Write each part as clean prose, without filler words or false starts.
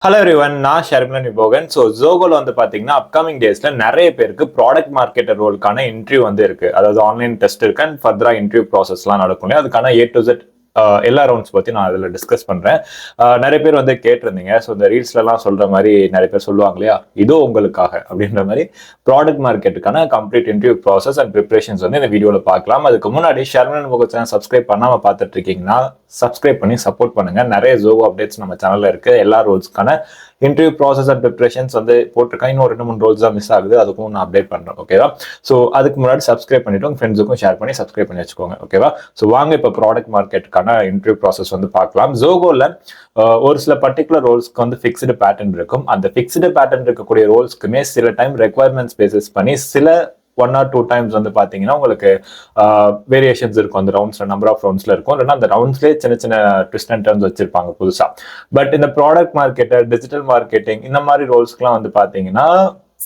Hello everyone, நான் ஷர்மிளன் விபோகன். So ஜோகோல வந்து பார்த்தீங்கன்னா அப்கமிங் டேஸ்ல நிறைய பேருக்கு ப்ராடக்ட் மார்க்கெட்டர் ரோலுக்கான இன்டர்வியூ வந்து இருக்கு. அதாவது ஆன்லைன் டெஸ்ட் இருக்கு அண்ட் ஃபர்தரா இன்டர்வியூ ப்ராசஸ்லாம் நடக்கும். அதுக்கான ஏ டு Z எல்லா ரவுண்ட்ஸ் பத்தி நான் அதில் டிஸ்கஸ் பண்றேன். நிறைய பேர் வந்து கேட்டிருந்தீங்க. ஸோ இந்த ரீல்ஸ்லாம் சொல்ற மாதிரி நிறைய பேர் சொல்லுவாங்க இல்லையா, இதோ உங்களுக்காக அப்படின்ற மாதிரி ப்ராடக்ட் மார்க்கெட்டுக்கான complete interview process and preparations வந்து இந்த வீடியோவில் பார்க்கலாம். அதுக்கு முன்னாடி ஷர்மிளன் விபோகன் சேனல் சப்ஸ்கிரைப் பண்ணாமல் பார்த்துட்டு இருக்கீங்கன்னா சப்ஸ்கிரைப் பண்ணி சப்போர்ட் பண்ணுங்க. நிறைய ஜோகோ அப்டேட்ஸ் நம்ம சேனல்ல இருக்கு. எல்லா ரோல்ஸ்க்கான இன்டர்வியூ ப்ராசஸ் அண்ட் ப்ரிப்பரேஷன்ஸ் வந்து போட்டிருக்கேன். இன்னும் 2-3 ரோல்ஸ் தான் மிஸ் ஆகுது, அதுக்கும் நான் அப்டேட் பண்றேன். ஓகேவா? ஸோ அதுக்கு முன்னாடி சப்ஸ்கிரைப் பண்ணிட்டு உங்க ஃப்ரெண்ட்ஸுக்கும் ஷேர் பண்ணி சப்ஸ்கிரைப் பண்ணி வச்சுக்கோங்க. ஓகேவா? ஸோ வாங்க இப்போ ப்ராடக்ட் மார்க்கெட்டுக்கான இன்டர்வியூ ப்ராசஸ் வந்து பார்க்கலாம். ஜோகோல ஒரு சில பர்டிகுலர் ரோல்ஸ்க்கு வந்து ஃபிக்ஸ்டு பேட்டர்ன் இருக்கும். அந்த ஃபிக்ஸ்டு பேட்டர்ன் இருக்கக்கூடிய ரோல்ஸ்க்குமே சில டைம் ரெக்வயர்மெண்ட்ஸ் பேசிஸ் பண்ணி சில 1 or 2 டைம்ஸ் வந்து பாத்தீங்கன்னா உங்களுக்கு வேரியேஷன்ஸ் இருக்கும். அந்த ரவுண்ட்ஸ்ல நம்பர் ஆஃப் ரவுண்ட்ஸ்ல இருக்கும். இல்லைன்னா அந்த ரவுண்ட்ஸ்லேயே சின்ன சின்ன ட்விஸ்ட் அண்ட் டர்ன்ஸ் வச்சிருப்பாங்க புதுசா. பட் இந்த ப்ராடக்ட் மார்க்கெட்டர், டிஜிட்டல் மார்க்கெட்டிங் இந்த மாதிரி ரோல்ஸ்க்குலாம் வந்து பாத்தீங்கன்னா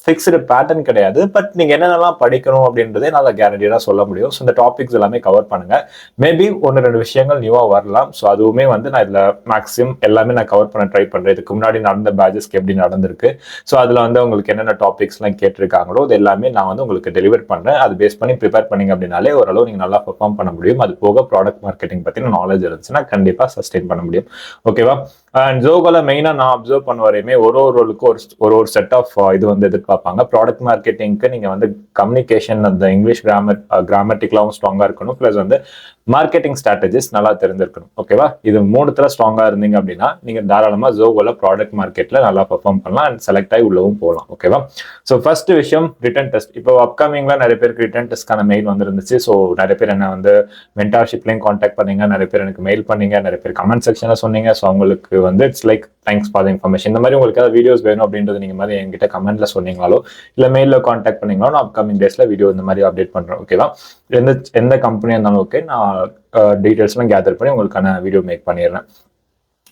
ஃபிக்ஸ்டு பேட்டர்ன் கிடையாது. பட் நீங்க என்னென்னலாம் படிக்கணும் அப்படின்றதே நான் கேரண்டியா சொல்ல முடியும். ஸோ இந்த டாபிக்ஸ் எல்லாமே கவர் பண்ணுங்க. மேபி 1-2 விஷயங்கள் நியூவா வரலாம். ஸோ அதுவுமே வந்து நான் இதுல மேக்ஸிமம் எல்லாமே நான் கவர் பண்ண ட்ரை பண்றேன். இதுக்கு முன்னாடி நடந்த பேட்சஸ்க்கு எப்படி நடந்திருக்கு, ஸோ அதுல வந்து உங்களுக்கு என்னென்ன டாபிக்ஸ் எல்லாம் கேட்டிருக்காங்களோ அது எல்லாமே நான் வந்து உங்களுக்கு டெலிவர் பண்றேன். அது பேஸ் பண்ணி ப்ரிப்பேர் பண்ணீங்க அப்படின்னாலே ஓரளவு நீங்க நல்லா பெர்ஃபார்ம் பண்ண முடியும். அது போக ப்ராடக்ட் மார்க்கெட்டிங் பத்தின நாலேஜ் இருந்துச்சுன்னா கண்டிப்பா சஸ்டெயின் பண்ண முடியும். ஓகேவா? அண்ட் ஜோகோல மெயினா நான் அப்சர்வ் பண்ண வரையுமே ஒரு ரோலுக்கு ஒரு செட் ஆஃப் இது வந்து எதிர்பார்ப்பாங்க. ப்ராடக்ட் மார்க்கெட்டிங்க்கு நீங்க வந்து கம்யூனிகேஷன், அந்த இங்கிலீஷ் கிராமட்டிக்கலாவும் ஸ்ட்ராங்கா இருக்கணும். பிளஸ் வந்து மார்க்கெட்டிங் ஸ்ட்ராட்டஜிஸ் நல்லா தெரிஞ்சிருக்கணும். ஓகேவா? இது 3த்துல ஸ்ட்ராங்கா இருந்தீங்க அப்படின்னா நீங்க தாராளமா ஜோகோல ப்ராடக்ட் மார்க்கெட்ல நல்லா பெர்ஃபார்ம் பண்ணலாம் அண்ட் செலக்ட் ஆகி உள்ளவும் போகலாம். ஓகேவா? ஸோ ஃபர்ஸ்ட் விஷயம் ரிட்டன் டெஸ்ட். இப்போ அப்கமிங்ல நிறைய பேருக்கு ரிட்டன் டெஸ்ட்கான மெயில் வந்துருந்துச்சு. ஸோ நிறைய பேர் என்ன வந்து மென்டார்ஷிப்லையும் கான்டாக்ட் பண்ணீங்க, நிறைய பேர் எனக்கு மெயில் பண்ணீங்க, நிறைய பேர் கமெண்ட் செக்ஷன்ல சொன்னீங்க. ஸோ அவங்களுக்கு வந்து it's like thanks for the information. இந்த மாதிரி உங்களுக்கு ஏதாவது வீடியோஸ் வேணும் அப்படின்றது நீங்க மாதிரி என்கிட்ட கமெண்ட்ல சொன்னீங்களோ இல்ல மெயில கான்டாக்ட் பண்ணீங்களோ நான் அப்கமிங் டேஸ்ல வீடியோ இந்த மாதிரி அப்டேட் பண்றேன். ஓகேவா? எந்த கம்பெனியா இருந்தாலும் ஓகே, நான் டீடைல்ஸ்லாம் கேதர் பண்ணி உங்களுக்கான வீடியோ மேக் பண்ணிடுறேன்.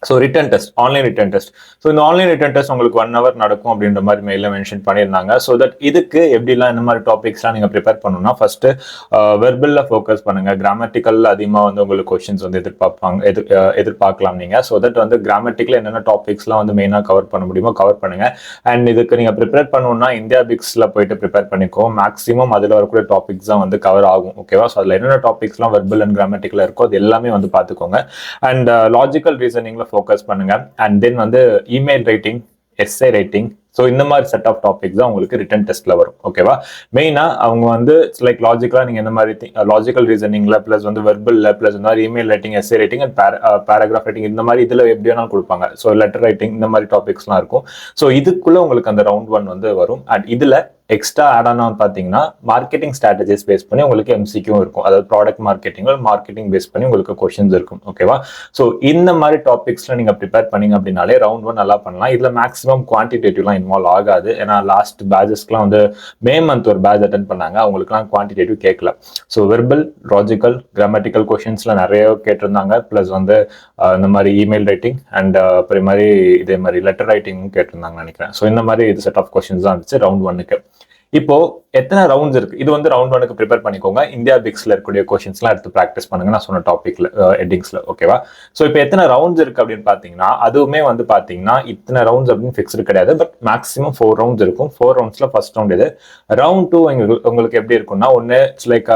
So written test, online written test. So இந்த ஆன்லைன் ரிட்டன் டெஸ்ட் உங்களுக்கு 1 hour நடக்கும் அப்படின்ற மாதிரி மெயில மென்ஷன் பண்ணியிருந்தாங்க. ஸோ தட் இதுக்கு எப்படிலாம் இந்த மாதிரி டாபிக்ஸ்லாம் நீங்க ப்ரிப்பேர் பண்ணணும்னா ஃபர்ஸ்ட் வெர்பல்ல ஃபோக்கஸ் பண்ணுங்க. கிராமட்டிக்கல் அதிகமாக வந்து உங்களுக்கு கொஸ்டின்ஸ் வந்து எதிர்பார்க்கலாம் நீங்க. ஸோ தட் வந்து கிராமட்டிக்கல் என்னென்ன டாபிக்ஸ்லாம் வந்து மெயினாக கவர் பண்ண முடியுமோ கவர் பண்ணுங்க. அண்ட் இதுக்கு நீங்க ப்ரிப்பேர் பண்ணணும்னா இந்தியா பிக்ஸ்ல போயிட்டு ப்ரிப்பேர் பண்ணிக்கோ. மேக்ஸிமம் அதில் வரக்கூடிய டாபிக்ஸ் தான் வந்து கவர் ஆகும். ஓகேவா? ஸோ அதில் என்னென்ன டாபிக்ஸ்லாம் வெர்பல் அண்ட் கிராமட்டிக்கல இருக்கோ அது எல்லாமே வந்து பார்த்துக்கோங்க. அண்ட் லாஜிக்கல் ரீசனிங்ல ஃபோக்கஸ் பண்ணுங்க. அண்ட் தென் வந்து email writing, S A writing, so இந்த மாதிரி செட் ஆஃப் டாபிக்ஸ் தான் உங்களுக்கு ரிட்டன் டெஸ்ட்ல வரும். ஓகேவா? மெயினா அவங்க வந்து லைக் லாஜிக்கலா நீங்க இந்த மாதிரி லாஜிக்கல் ரீசனிங்ல பிளஸ் வந்து வெர்பல்ல பிளஸ் இந்த மாதிரி email writing, S A writing and paragraph writing இந்த மாதிரி இதுல எப்படி வேணாலும் கொடுப்பாங்க. ஸோ லெட்டர் ரைட்டிங் இந்த மாதிரி டாபிக்ஸ்லாம் இருக்கும். ஸோ இதுக்குள்ள உங்களுக்கு அந்த ரவுண்ட் 1 வந்து வரும். அண்ட் இதுல எக்ஸ்ட்ரா ஆட் ஆன் பார்த்தீங்கன்னா மார்க்கெட்டிங் ஸ்ட்ராட்டஜிஸ் பேஸ் பண்ணி உங்களுக்கு எம்சிக்யூ இருக்கும். அதாவது ப்ராடக்ட் மார்க்கெட்டிங் பேஸ் பண்ணி உங்களுக்கு கொஸ்டின்ஸ் இருக்கும். ஓகேவா? ஸோ இந்த மாதிரி டாபிக்ஸ்ல நீங்க ப்ரிப்பேர் பண்ணீங்க அப்படின்னாலே ரவுண்ட் 1 நல்லா பண்ணலாம். இதுல மேக்ஸிமம் குவான்டிடேட்டிவ்லாம் இன்வால்வ் ஆகாது. ஏன்னா லாஸ்ட் பேட்சஸ்க்குலாம் வந்து மே மந்த் ஒரு பேட்ச் அட்டென்ட் பண்ணாங்க, அவங்களுக்குலாம் குவான்டிடேட்டிவ் கேட்கல. ஸோ வெர்பல், லாஜிக்கல், கிராமட்டிக்கல் கொஸ்டின்ஸ்ல நிறைய கேட்டிருந்தாங்க. பிளஸ் வந்து இந்த மாதிரி இமெயில் ரைட்டிங் அண்ட் அப்புறம் மாதிரி இதே மாதிரி லெட்டர் ரைட்டிங்கும் கேட்டிருந்தாங்க நினைக்கிறேன். ஸோ இந்த மாதிரி இது செட் ஆஃப் கொஸ்டின்ஸ் தான் இருந்துச்சு ரவுண்ட் 1க்கு. இப்போ எத்தனை ரவுண்ட்ஸ் இருக்கு, இது வந்து ரவுண்ட் 1க்கு ப்ரிப்பேர் பண்ணிக்கோங்க. இந்தியா பிக்ஸ்ல இருக்கக்கூடிய கொஸ்டின்ஸ்லாம் எடுத்து ப்ராக்டிஸ் பண்ணுங்க நான் சொன்ன டாபிக்ல ஹெட்டிங்ஸ்ல. ஓகேவா? ஸோ இப்போ எத்தனை ரவுண்ட்ஸ் இருக்கு அப்படின்னு பாத்தீங்கன்னா அதுவுமே வந்து பாத்தீங்கன்னா இத்தனை ரவுண்ட்ஸ் அப்படின்னு ஃபிக்ஸ்டு கிடையாது. பட் மேக்ஸிமம் 4 ரவுண்ட்ஸ் இருக்கும். 4 ரவுண்ட்ஸ்ல ஃபர்ஸ்ட் ரவுண்ட் இது. ரவுண்ட் 2 உங்களுக்கு எப்படி இருக்கும்னா ஒன்னு லைக்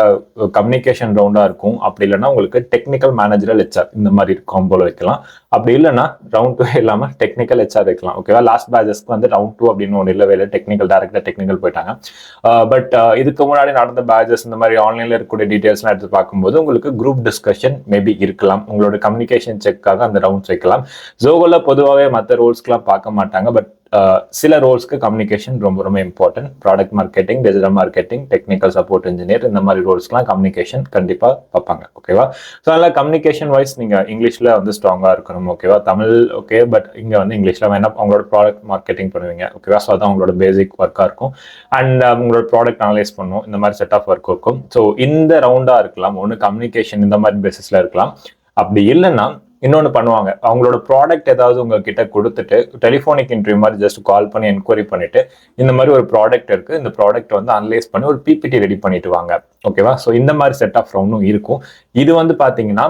கம்யூனிகேஷன் ரவுண்டா இருக்கும். அப்படி இல்லைன்னா உங்களுக்கு டெக்னிக்கல் மேனேஜரல் ஹெச்ஆர் இந்த மாதிரி காம்போல வைக்கலாம். அப்படி இல்லைன்னா ரவுண்ட் 2 இல்லாம டெக்னிக்கல் ஹெச்ஆர் வைக்கலாம். ஓகேவா? லாஸ்ட் பேட்சஸ்க்கு வந்து ரவுண்ட் 2 அப்படின்னு ஒன்று இல்லவே இல்லை, டெக்னிக்கல் டேரக்டா டெக்னிக்கல் போயிட்டாங்க. பட் இதுக்கு முன்னாடி நடந்த பேட்சஸ் இந்த மாதிரி ஆன்லைன்ல இருக்கக்கூடிய டீடைல்ஸ்லாம் எடுத்து பார்க்கும்போது உங்களுக்கு குரூப் டிஸ்கஷன் மேபி இருக்கலாம். உங்களோட கம்யூனிகேஷன் செக்காக அந்த ரவுண்ட்ஸ் வைக்கலாம். ஜோகோல பொதுவாகவே மற்ற ரோல்ஸ்க்குலாம் பார்க்க மாட்டாங்க. பட் சில ரோல்ஸ்க்கு கம்யூனிகேஷன் ரொம்ப ரொம்ப important. Product marketing, digital marketing, technical support engineer இந்த மாதிரி ரோல்ஸ்க்குலாம் கம்யூனிகேஷன் கண்டிப்பா பார்ப்பாங்க. ஓகேவா? ஸோ அதனால கம்யூனிகேஷன் வைஸ் நீங்க இங்கிலீஷ்ல வந்து ஸ்ட்ராங்கா இருக்கணும். ஓகேவா? தமிழ் ஓகே, பட் இங்க வந்து இங்கிலீஷ்ல வேணா உங்களோட ப்ராடக்ட் மார்க்கெட்டிங் பண்ணுவீங்க. ஓகேவா? ஸோ அதான் உங்களோட பேசிக் ஒர்க்கா இருக்கும். அண்ட் உங்களோட ப்ராடக்ட் அனலைஸ் பண்ணும். இந்த மாதிரி செட் ஆஃப் ஒர்க் இருக்கும். ஸோ இந்த ரவுண்டா இருக்கலாம். ஒன்று கம்யூனிகேஷன் இந்த மாதிரி பேசிஸ்ல இருக்கலாம். அப்படி இல்லைன்னா இன்னொன்று பண்ணுவாங்க, அவங்களோட ப்ராடக்ட் ஏதாவது உங்ககிட்ட கொடுத்துட்டு டெலிஃபோனிக் இன்டர்வியூ மாதிரி ஜஸ்ட் கால் பண்ணி என்கொயரி பண்ணிட்டு இந்த மாதிரி ஒரு ப்ராடக்ட் இருக்கு, இந்த ப்ராடக்ட் வந்து அனலைஸ் பண்ணி ஒரு பிபிடி ரெடி பண்ணிட்டு வாங்க. ஓகேவா? ஸோ இந்த மாதிரி செட் ஆஃப் ரவுண்டும் இருக்கும். இது வந்து பாத்தீங்கன்னா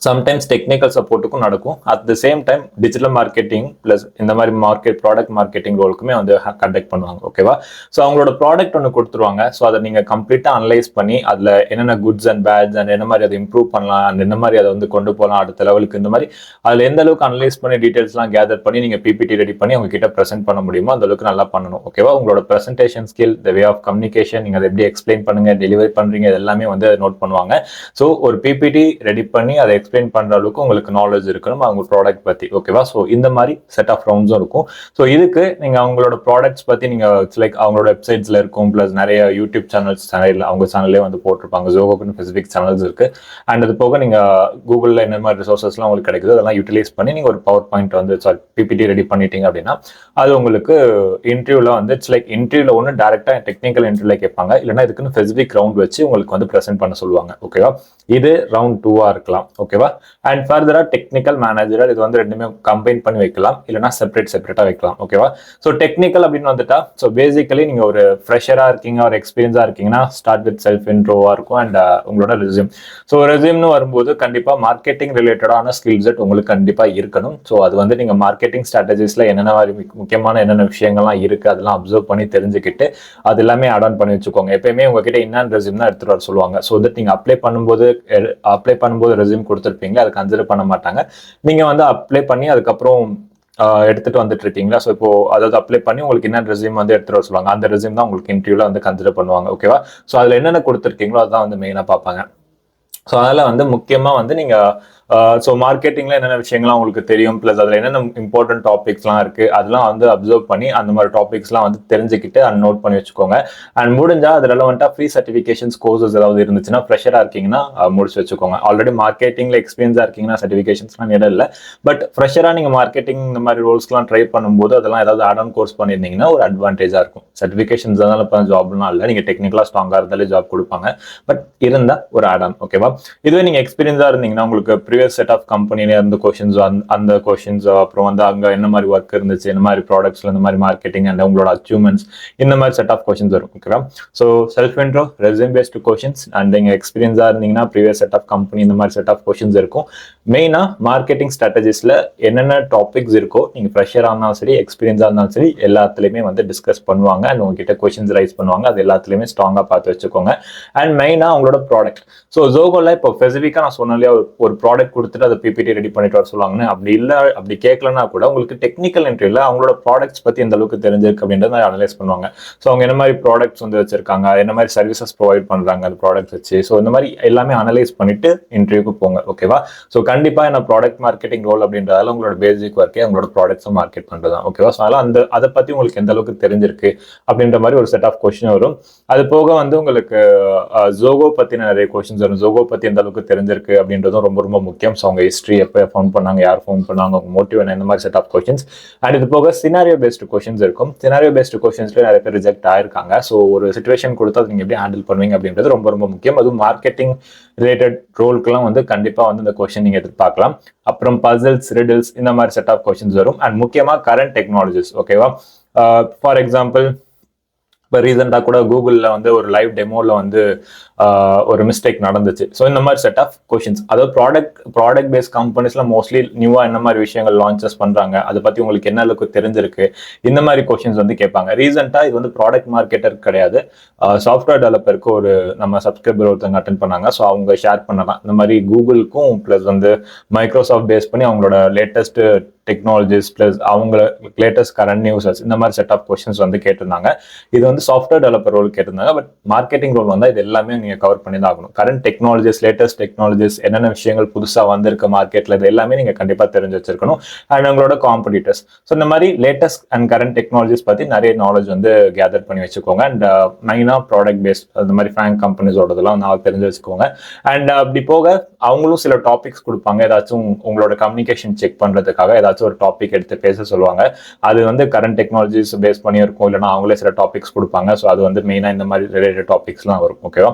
சம்டைம்ஸ் டெக்னிக்கல் சப்போர்ட்டுக்கும் நடக்கும். At the same time digital marketing plus இந்த மாதிரி ப்ராடக்ட் மார்க்கெட்டிங் ரோலுக்குமே வந்து கண்டக்ட் பண்ணுவாங்க. ஓகேவா? ஸோ அவங்களோட ப்ராடக்ட் ஒன்று கொடுத்துருவாங்க. ஸோ அதை நீங்கள் கம்ப்ளீட்டாக அனலைஸ் பண்ணி அதில் என்னென்ன குட்ஸ் அண்ட் பேட்ஸ் அண்ட் என்ன மாதிரி அதை இம்ப்ரூவ் பண்ணலாம் அண்ட் என்ன மாதிரி அதை வந்து கொண்டு போகலாம் அடுத்த லெவலுக்கு, இந்த மாதிரி அதில் எந்த அளவுக்கு அனலைஸ் பண்ணி டீடைல்ஸ்லாம் கேதர் பண்ணி நீங்கள் பிபிடி ரெடி பண்ணி அவங்க கிட்ட ப்ரெசென்ட் பண்ண முடியுமோ அந்த அளவுக்கு நல்லா பண்ணணும். ஓகேவா? உங்களோட presentation skill, the way of communication, நீங்கள் அதை எப்படி எக்ஸ்பிளைன் பண்ணுங்க, டெலிவரி பண்ணுறீங்க, இது எல்லாமே வந்து நோட் பண்ணுவாங்க. ஸோ ஒரு பிபிடி ரெடி பண்ணி அதை எக்ஸ்பிளைன் பண்ணுற அளவுக்கு உங்களுக்கு நாலேஜ் இருக்கணும் அவங்க ப்ராடக்ட் பத்தி. ஓகேவா? ஸோ இந்த மாதிரி செட் ஆஃப் ரவுண்ட்ஸும் இருக்கும். ஸோ இதுக்கு நீங்க அவங்களோட ப்ராடக்ட்ஸ் பத்தி நீங்க லைக் அவங்களோட வெப்சைட்ஸ்ல இருக்கும், பிளஸ் நிறைய யூடியூப் சேனல்ஸ் அவங்க சேனல்லே வந்து போட்டிருப்பாங்க. ஜோகோக்குன்னு ஸ்பெசிஃபிக் சேனல்ஸ் இருக்கு. அண்ட் அது போக நீங்க கூகுள்ல என்ன மாதிரி ரிசோர்சஸ்லாம் உங்களுக்கு கிடைக்குது அதெல்லாம் யூட்டிலைஸ் பண்ணி நீங்க ஒரு பவர் பாயிண்ட் வந்து பிபிடி ரெடி பண்ணிட்டீங்க அப்படின்னா அது உங்களுக்கு இன்டர்வியூல வந்து லைக் இன்டர்வியூல ஒன்று டேரக்டா டெக்னிக்கல் இன்டர்வியூல கேட்பாங்க, இல்லைன்னா இதுக்குன்னு ஸ்பெசிஃபிக் ரவுண்ட் வச்சு உங்களுக்கு வந்து ப்ரெசென்ட் பண்ண சொல்லுவாங்க. ஓகேவா? இது ரவுண்ட் 2 இருக்கலாம். ஓகேவா? அண்ட் ஃபர்தரா டெக்னிக்கல் மேனேஜர், இது வந்து ரெண்டுமே கம்பைன் பண்ணி வைக்கலாம், இல்லைனா செப்பரேட்டா வைக்கலாம். ஓகேவா? ஸோ டெக்னிக்கல் அப்படின்னு வந்துட்டா ஸோ பேசிக்கலி நீங்க ஒரு ஃப்ரெஷரா இருக்கீங்க ஒரு எக்ஸ்பீரியன்ஸா இருக்கீங்கன்னா ஸ்டார்ட் வித் செல்ஃப் இன்ட்ரோவா இருக்கும் அண்ட் உங்களோட ரெஸ்யூம். ஸோ ரெஸ்யூம்னு வரும்போது கண்டிப்பா மார்க்கெட்டிங் ரிலேட்டடான ஸ்கில் செட் உங்களுக்கு கண்டிப்பா இருக்கணும். ஸோ அது வந்து நீங்க மார்க்கெட்டிங் ஸ்ட்ராட்டஜிஸ்ல என்னென்ன முக்கியமான என்னென்ன விஷயங்கள்லாம் இருக்கு அதெல்லாம் அப்சர்வ் பண்ணி தெரிஞ்சுக்கிட்டு அது எல்லாமே அட் ஆன் பண்ணி வச்சுக்கோங்க. எப்பயுமே உங்ககிட்ட என்னென்ன ரெஸ்யூம் தான் எடுத்துட்டு வர சொல்லுவாங்க. ஸோ தட் நீங்க அப்ளை பண்ணும்போது ரெஸ்யூம் கொடுத்துருப்பீங்க, அது கன்சிடர் பண்ண மாட்டாங்க. நீங்க வந்து அப்ளை பண்ணி அதுக்கப்புறம் எடுத்துட்டு வந்துட்டு இருக்கீங்களா? ஸோ இப்போ அதாவது அப்ளை பண்ணி உங்களுக்கு என்ன ரெஸ்யூம் வந்து எடுத்துட்டு வர சொல்லுவாங்க, அந்த ரெஸ்யூம் தான் உங்களுக்கு இன்டர்வியூல வந்து கன்சிடர் பண்ணுவாங்க. ஓகேவா? ஸோ அதுல என்னென்ன கொடுத்துருக்கீங்களோ அதான் வந்து மெயினா பார்ப்பாங்க. ஸோ அதனால வந்து முக்கியமா வந்து நீங்க ஸோ மார்க்கெட்டிங்ல என்னென்ன விஷயங்கள்லாம் உங்களுக்கு தெரியும், பிளஸ் அதில் என்னென்ன இம்பார்ட்டன்ட் டாபிக்ஸ்லாம் இருக்கு அதெல்லாம் வந்து அப்சர்வ் பண்ணி அந்த மாதிரி டாபிக்ஸ்லாம் வந்து தெரிஞ்சுக்கிட்டு அண்ட் நோட் பண்ணி வச்சுக்கோங்க. அண்ட் முடிஞ்சா அது ரெலவெண்ட்டாக ஃப்ரீ சர்டிஃபிகேஷன்ஸ் கோர்சஸ் ஏதாவது இருந்துச்சுன்னா ஃப்ரெஷராக இருக்கீங்கன்னா முடிச்சு வச்சுக்கோங்க. ஆல்ரெடி மார்க்கெட்டிங்ல எக்ஸ்பீரியன்ஸாக இருக்கீங்கன்னா சர்டிஃபிகேஷன்ஸ்லாம் இடம் இல்லை. பட் ஃப்ரெஷராக நீங்கள் மார்க்கெட்டிங் இந்த மாதிரி ரோல்ஸ்லாம் ட்ரை பண்ணும்போது அதெல்லாம் ஏதாவது ஆட் ஆன் கோர்ஸ் பண்ணியிருந்தீங்கன்னா ஒரு அட்வான்டேஜாக இருக்கும். சர்டிஃபிகேஷன்ஸ் அதனால இப்போ ஜாப்லாம் இல்லை, நீங்கள் டெக்னிக்கலாக ஸ்ட்ராங்காக இருந்தாலே ஜாப் கொடுப்பாங்க. பட் இருந்தால் ஒரு ஆட் ஆன். ஓகேவா? இதுவே நீங்கள் எக்ஸ்பீரியன்ஸாக இருந்தீங்கன்னா உங்களுக்கு ப்ரீவியஸ் செட் ஆஃப் கம்பெனில இருந்த கொஷின்ஸ் அந்த கொஷின்ஸ், அப்புறம் வந்து அங்க என்ன மாதிரி ஒர்க் இருந்துச்சு, என்ன மாதிரி ப்ராடக்ட்ஸ்ல இந்த மாதிரி மார்க்கெட்டிங் அண்ட் உங்களோட அச்சீவ்மெண்ட்ஸ், இந்த மாதிரி செட் ஆஃப் கொஷின்ஸ் வரும். ஓகேவா? So self intro, resume based questions and நீங்க எக்ஸ்பீரியன்ஸா இருந்தீங்கன்னா ப்ரீவியஸ் செட் ஆஃப் கம்பெனி இந்த மாதிரி செட் ஆஃப் கொஷின்ஸ் இருக்கும். மெயினா மார்க்கெட்டிங் ஸ்ட்ராட்டஜிஸ்ல என்னென்ன டாபிக்ஸ் இருக்கோ நீங்க ஃப்ரெஷரா இருந்தாலும் சரி எக்ஸ்பீரியன்ஸா இருந்தாலும் சரி எல்லாத்துலயுமே வந்து டிஸ்கஸ் பண்ணுவாங்க அண்ட் உங்ககிட்ட கொஷின்ஸ் ரைஸ் பண்ணுவாங்க. அது எல்லாத்துலயுமே ஸ்ட்ராங்கா பார்த்து வச்சுக்கோங்க. அண்ட் மெயினா உங்களோட ப்ராடக்ட். ஸோ ஜோகோல இப்போ ஸ்பெசிஃபிக்கா நான் சொன்னேன் இல்லையா, ஒரு ப்ராடக்ட் கொடுத்துட்டு அதை பிபிடி ரெடி பண்ணிட்டு வர சொல்லுவாங்கன்னு. அப்படி இல்லை, அப்படி கேட்கலன்னா கூட உங்களுக்கு டெக்னிக்கல் இன்டர்வியூல அவங்களோட ப்ராடக்ட்ஸ் பத்தி எந்த அளவுக்கு தெரிஞ்சிருக்கு அப்படின்றத அனலைஸ் பண்ணுவாங்க. ஸோ அவங்க என்ன மாதிரி ப்ராடக்ட்ஸ் வந்து வச்சிருக்காங்க, என்ன மாதிரி சர்வீசஸ் ப்ரொவைட் பண்றாங்க அந்த ப்ராடக்ட்ஸ் வச்சு, ஸோ இந்த மாதிரி எல்லாமே அனலைஸ் பண்ணிட்டு இன்டர்வியூக்கு போங்க. ஓகேவா? ஸோ கண்டிப்பா என்ன ப்ராடக்ட் மார்க்கெட்டிங் ரோல் அப்படின்றதால உங்களோட பேசிக் ஒர்க்கே உங்களோட ப்ராடக்ட்ஸும் மார்க்கெட் பண்றதா. ஓகேவா? ஸோ அதெல்லாம் அதை பத்தி உங்களுக்கு எந்த அளவுக்கு தெரிஞ்சிருக்கு அப்படின்ற மாதிரி ஒரு செட் ஆஃப் கொஸ்டின் வரும். அது போக வந்து உங்களுக்கு ஜோகோ பத்தின நிறைய கொஸ்டின்ஸ் வரும். ஜோகோ பத்தி எந்த அளவுக்கு தெரிஞ்சிருக்கு அப்படின்றதும் ரொம்ப ரொம்ப முக்கியம். ஸோ அவங்க ஹிஸ்ட்ரி, எப்போ ஃபோன் பண்ணாங்க, யார் ஃபோன் பண்ணாங்க, அவங்க மோட்டிவ் என்ன, இந்த மாதிரி செட் ஆஃப் கொஸ்டின்ஸ். அண்ட் இது போக சினாரியோ பேஸ்டு கொஸ்டின்ஸ் இருக்கும். சினாரியோ பேஸ்டு கொஸ்டின்ஸ்ல நிறைய பேர் ரிஜெக்ட் ஆயிருக்காங்க. ஸோ ஒரு சிச்சுவேஷன் கொடுத்தா அதை நீங்க எப்படி ஹேண்டில் பண்ணுவீங்க அப்படின்றது ரொம்ப ரொம்ப முக்கியம். அதுவும் மார்க்கெட்டிங் ரிலேட்டட் ரோல்க்குலாம் வந்து கண்டிப்பா வந்து இந்த கொஸ்டின் நீங்க எதிர்பார்க்கலாம். அப்புறம் பசில்ஸ், ரிடில்ஸ், இந்த மாதிரி செட் ஆஃப் கொஸ்டின்ஸ் வரும். அண்ட் முக்கியமா கரண்ட் டெக்னாலஜிஸ். ஓகேவா? ஃபார் எக்ஸாம்பிள் இப்போ ரீசெண்டாக கூட கூகுளில் வந்து ஒரு லைவ் டெமோவில் வந்து ஒரு மிஸ்டேக் நடந்துச்சு. ஸோ இந்த மாதிரி செட் ஆஃப் கொஷின்ஸ், அதாவது ப்ராடக்ட் பேஸ்ட் கம்பெனிஸ்ல மோஸ்ட்லி நியூவா என்ன மாதிரி விஷயங்கள் லான்ச்சஸ் பண்றாங்க, அதை பத்தி உங்களுக்கு என்ன அளவுக்கு தெரிஞ்சிருக்கு, இந்த மாதிரி கொஷின்ஸ் வந்து கேட்பாங்க. ரீசெண்டா இது வந்து ப்ராடக்ட் மார்க்கெட்டர் கிடையாது, சாஃப்ட்வேர் டெவலப்பருக்கு ஒரு நம்ம சப்ஸ்கிரைபர் ஒருத்தவங்க அட்டென்ட் பண்ணாங்க. ஸோ அவங்க ஷேர் பண்ணலாம் இந்த மாதிரி கூகுளுக்கும் பிளஸ் வந்து மைக்ரோசாஃப்ட் பேஸ் பண்ணி அவங்களோட லேட்டஸ்ட் டெக்னாலஜிஸ் பிளஸ் அவங்க லேட்டஸ்ட் கரண்ட் நியூஸஸ் இந்த மாதிரி செட் ஆஃப் கொஸ்டின்ஸ் வந்து கேட்டிருந்தாங்க. இது வந்து சாஃப்ட்வேர் டெவலப்பர் ரோல் கேட்டிருந்தாங்க. பட் மார்க்கெட்டிங் ரோல் வந்து இது எல்லாமே நீங்க கவர் பண்ணி தான் ஆகணும். கரண்ட் டெக்னாலஜிஸ், லேட்டஸ்ட் டெக்னாலஜிஸ், என்னென்ன விஷயங்கள் புதுசா வந்திருக்க மார்க்கெட்ல, இது எல்லாமே நீங்க கண்டிப்பா தெரிஞ்சு வச்சிருக்கணும். அண்ட் உங்களோட காம்படிட்டர்ஸ், ஸோ இந்த மாதிரி லேட்டஸ்ட் அண்ட் கரண்ட் டெக்னாலஜிஸ் பத்தி நிறைய நாலேஜ் வந்து கேதர் பண்ணி வச்சுக்கோங்க. அண்ட் மெயினா ப்ராடக்ட் பேஸ்ட் அந்த மாதிரி ஃபிராங்க் கம்பெனிஸோடதெல்லாம் நான் தெரிஞ்சு வச்சுக்கோங்க. அண்ட் அப்படி போக அவங்களும் சில டாபிக்ஸ் கொடுப்பாங்க. ஏதாச்சும் உங்களோட கம்யூனிகேஷன் செக் பண்றதுக்காக ஏதாச்சும் ஒரு டாபிக் எடுத்து பேச சொல்லுவாங்க. அது வந்து கரண்ட் டெக்னாலஜிஸ் பேஸ் பண்ணி இருக்கும், இல்லைன்னா அவங்களே சில டாபிக்ஸ் கொடுப்பாங்க. ஸோ அது வந்து மெயினா இந்த மாதிரி ரிலேட்டட் டாபிக்ஸ்லாம் வரும். ஓகேவா?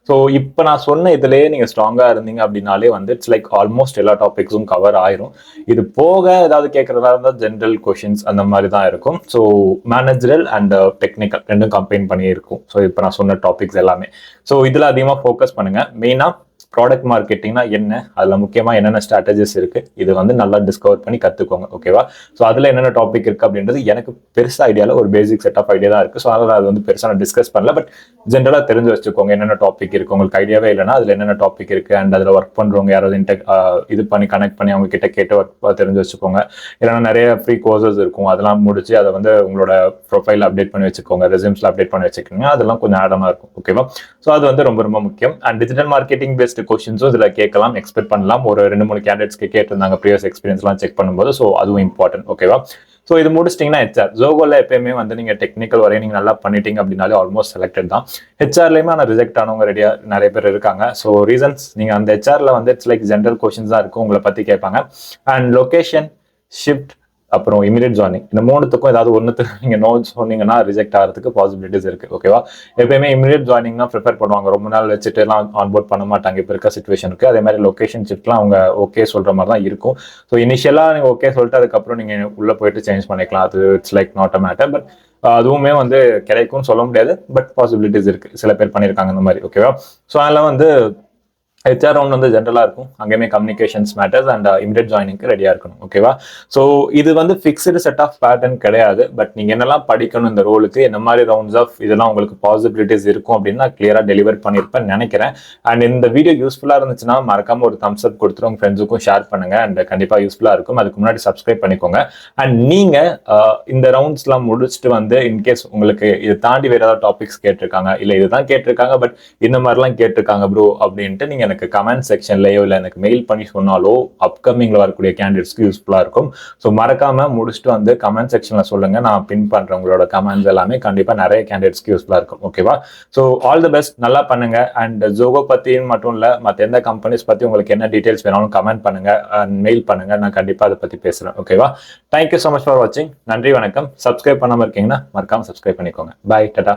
ஸோ இப்போ நான் சொன்ன இதுலேயே நீங்க ஸ்ட்ராங்கா இருந்தீங்க அப்படின்னாலே வந்து இட்ஸ் லைக் ஆல்மோஸ்ட் எல்லா டாபிக்ஸும் கவர் ஆயிரும். இது போக ஏதாவது கேட்கறதா இருந்தால் ஜென்ரல் கொஷின்ஸ் அந்த மாதிரி தான் இருக்கும். ஸோ மேனேஜரல் அண்ட் டெக்னிக்கல் ரெண்டும் கம்பைன் பண்ணி இருக்கும். ஸோ இப்போ நான் சொன்ன டாபிக்ஸ் எல்லாமே. ஸோ இதுல அதிகமாக ஃபோக்கஸ் பண்ணுங்க. மெயினா ப்ராடக்ட் மார்க்கெட்டிங்னா என்ன, அதுல முக்கியமா என்னென்ன ஸ்ட்ராட்டஜிஸ் இருக்கு, இது வந்து நல்லா டிஸ்கவர் பண்ணி கத்துக்கோங்க. ஓகேவா? ஸோ அதுல என்னென்ன டாபிக் இருக்கு அப்படின்றது எனக்கு பெருசா ஐடியால ஒரு பேசிக் செட் ஆஃப் ஐடியா தான் இருக்கு. ஸோ அதனால அது வந்து பெருசா நான் டிஸ்கஸ் பண்ணல. பட் ஜென்ரலா தெரிஞ்சு வச்சுக்கோங்க என்னென்ன டாபிக் இருக்கு. உங்களுக்கு ஐடியாவே இல்லைன்னா அதுல என்னென்ன டாபிக் இருக்கு அண்ட் அதுல ஒர்க் பண்றவங்க யாராவது இது பண்ணி கனெக்ட் பண்ணி அவங்க கிட்ட கேட்டு ஒர்க் தெரிஞ்சு வச்சுக்கோங்க. இல்லைன்னா நிறைய ஃப்ரீ கோர்சஸ் இருக்கும், அதெல்லாம் முடிச்சு அதை வந்து உங்களோட ப்ரொஃபைல் அப்டேட் பண்ணி வச்சுக்கோங்க, ரெசியூம்ஸ்ல அப்டேட் பண்ணி வச்சுக்கோங்க. அதெல்லாம் கொஞ்சம் ஆடமா இருக்கும். ஓகேவா? ஸோ அது வந்து ரொம்ப ரொம்ப முக்கியம். அண்ட் டிஜிட்டல் மார்க்கெட்டிங் பேஸ்டு கொஸ்டின்ஸும் இதுல கேட்கலாம், எக்ஸ்பெக்ட் பண்ணலாம். ஒரு 2-3 கேண்டிடேட்ஸ்க்கு கேட்டிருந்தாங்க ப்ரீவியஸ் எக்ஸ்பீரியன்ஸ்லாம் செக் பண்ணும்போது. ஸோ அதுவும் இம்பார்ட்டன்ட். ஓகேவா? ஸோ இது முடிச்சிட்டிங்கன்னா ஹெச்ஆர். ஜோகோல எப்பயுமே வந்து நீங்க டெக்னிக்கல் வரையும் நீங்க நல்லா பண்ணிட்டீங்க அப்படின்னாலே ஆல்மோஸ்ட் செலக்டட் தான். ஹெச்ஆர்லயுமே ஆனால் ரிஜெக்ட் ஆனவங்க ரெடியா நிறைய பேர் இருக்காங்க. ஸோ ரீசன்ஸ், நீங்க அந்த ஹெச்ஆர்ல வந்து இட்ஸ் லைக் ஜென்ரல் கொஸ்டின்ஸ் தான் இருக்கும், உங்களை பத்தி கேட்பாங்க. அண்ட் லொகேஷன், ஷிஃப்ட், அப்புறம் இமீடியட் ஜாயினிங், இந்த மூணுத்துக்கும் ஏதாவது ஒன்றுத்துக்கு நீங்க நோ சொன்னீங்கன்னா ரிஜெக்ட் ஆகிறதுக்கு பாசிபிலிட்டிஸ் இருக்கு. ஓகேவா? எப்பயுமே இமீடியட் ஜாயினிங் தான் ப்ரிஃபர் பண்ணுவாங்க, ரொம்ப நாள் வச்சுட்டு எல்லாம் ஆன்போர்ட் பண்ண மாட்டாங்க இப்போ இருக்க சிச்சுவேஷனுக்கு. அதே மாதிரி லொகேஷன் ஷிஃப்ட்லாம் அவங்க ஓகே சொல்ற மாதிரி தான் இருக்கும். ஸோ இனிஷியலா நீங்க ஓகே சொல்லிட்டு அதுக்கப்புறம் நீங்க உள்ள போயிட்டு சேஞ்ச் பண்ணிக்கலாம். அது it's like not a matter. But அதுவுமே வந்து கிடைக்கும்னு சொல்ல முடியாது, பட் பாசிபிலிட்டிஸ் இருக்கு, சில பேர் பண்ணியிருக்காங்க இந்த மாதிரி. ஓகேவா? ஸோ அதெல்லாம் வந்து ஹெச்ஆர் ரவுண்ட் வந்து ஜென்ரலா இருக்கும், அங்கேயுமே கம்யூனிகேஷன்ஸ் மேட்டர்ஸ் அண்ட் இமிடியட் ஜாயினிங்க்கு ரெடியா இருக்கணும். ஓகேவா? ஸோ இது வந்து ஃபிக்ஸ்டு செட் ஆஃப் பேட்டர்ன் கிடையாது. பட் நீங்க என்னெல்லாம் படிக்கணும் இந்த ரோலுக்கு, என்ன மாதிரி ரவுண்ட்ஸ் ஆஃப் இதெல்லாம் உங்களுக்கு பாசிபிலிட்டிஸ் இருக்கும் அப்படின்னு நான் கிளியரா டெலிவர் பண்ணியிருப்பேன் நினைக்கிறேன். அண்ட் இந்த வீடியோ யூஸ்ஃபுல்லா இருந்துச்சுன்னா மறக்காம ஒரு தம்ஸ் அப் கொடுத்துட்டு உங்க ஃப்ரெண்ட்ஸுக்கும் ஷேர் பண்ணுங்க. அண்ட் கண்டிப்பா யூஸ்ஃபுல்லா இருக்கும். அதுக்கு முன்னாடி சப்ஸ்கிரைப் பண்ணிக்கோங்க. அண்ட் நீங்க இந்த ரவுண்ட்ஸ்லாம் முடிச்சுட்டு வந்து இன்கேஸ் உங்களுக்கு இதை தாண்டி வேற ஏதாவது டாபிக்ஸ் கேட்டிருக்காங்க, இல்லை இதுதான் கேட்டிருக்காங்க பட் இந்த மாதிரிலாம் கேட்டிருக்காங்க ப்ரோ அப்படின்ட்டு நீங்க எனக்கு கமெண்ட் செக்ஷன்லயோ இல்லை எனக்கு மெயில் பண்ணி சொன்னாலோ அப்கமிங்ல வரக்கூடிய கேண்டிடேட்ஸ்க்கு யூஸ்ஃபுல்லா இருக்கும். ஸோ மறக்காம முடிச்சுட்டு வந்து கமெண்ட் செக்ஷன்ல சொல்லுங்க, நான் பின் பண்றேன் உங்களோட கமெண்ட்ஸ் எல்லாமே. கண்டிப்பா நிறைய கேண்டிடேட்ஸ்க்கு யூஸ்ஃபுல்லா இருக்கும். ஓகேவா? ஸோ ஆல் தி பெஸ்ட், நல்லா பண்ணுங்க. அண்ட் ஜோகோ பத்தி மட்டும் இல்ல, மற்ற எந்த கம்பெனிஸ் பத்தி உங்களுக்கு என்ன டீடைல்ஸ் வேணாலும் கமெண்ட் பண்ணுங்க, மெயில் பண்ணுங்க, நான் கண்டிப்பா அதை பத்தி பேசுறேன். ஓகேவா? தேங்க்யூ ஸோ மச் ஃபார் வாட்சிங். நன்றி, வணக்கம். சப்ஸ்கிரைப் பண்ணாம இருக்கீங்கன்னா மறக்காம சப்ஸ்கிரைப் பண்ணிக்கோங்க. பாய், டாடா.